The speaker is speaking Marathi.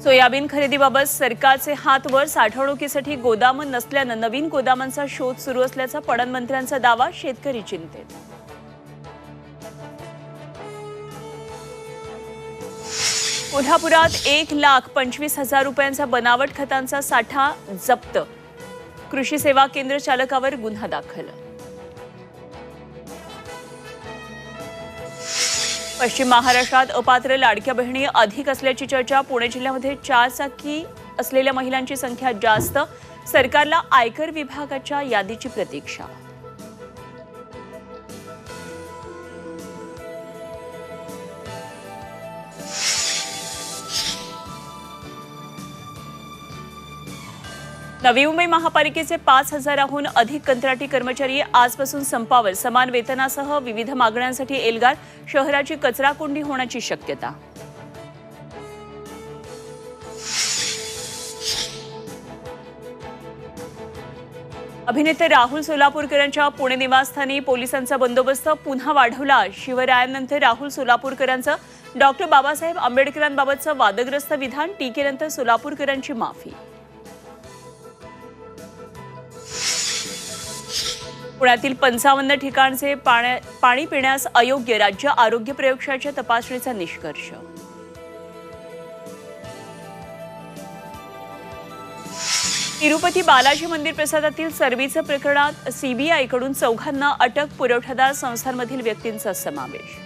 सोयाबीन खरेदीबाबत सरकारचे हात वर, साठवणुकीसाठी गोदाम नसल्यानं नवीन गोदामांचा शोध सुरू असल्याचा पणन मंत्र्यांचा दावा, शेतकरी चिंतेत. कोल्हापुरात 1,25,000 रुपयांचा बनावट खतांचा साठा जप्त, कृषी सेवा केंद्र चालकावर गुन्हा दाखल. पश्चिम महाराष्ट्रात अपात्र लाडक्या बहिणी अधिक असल्याची चर्चा. पुणे जिल्ह्यामध्ये 4 चाकी असलेल्या महिलांची संख्या जास्त. सरकारला आयकर विभागाच्या यादीची प्रतीक्षा. नवी मुंबई महापालिकेचे 5,000हून अधिक कंत्राटी कर्मचारी आजपासून संपावर. समान वेतनासह विविध मागण्यांसाठी एल्गार. शहराची कचराकुंडी होण्याची शक्यता. अभिनेते राहुल सोलापूरकरांच्या पुणे निवासस्थानी पोलिसांचा बंदोबस्त पुन्हा वाढवला. शिवरायांनंतर राहुल सोलापूरकरांचं डॉक्टर बाबासाहेब आंबेडकरांबाबतचं वादग्रस्त विधान. टीकेनंतर सोलापूरकरांची माफी. पुण्यातील 55 ठिकाणचे पाणी पिण्यास अयोग्य. राज्य आरोग्य प्रयोगशाळेच्या तपासणीचा निष्कर्ष. तिरुपती बालाजी मंदिर प्रसादातील चरबीचं प्रकरणात सीबीआयकडून 4 अटक. पुरवठादार संस्थांमधील व्यक्तींचा समावेश.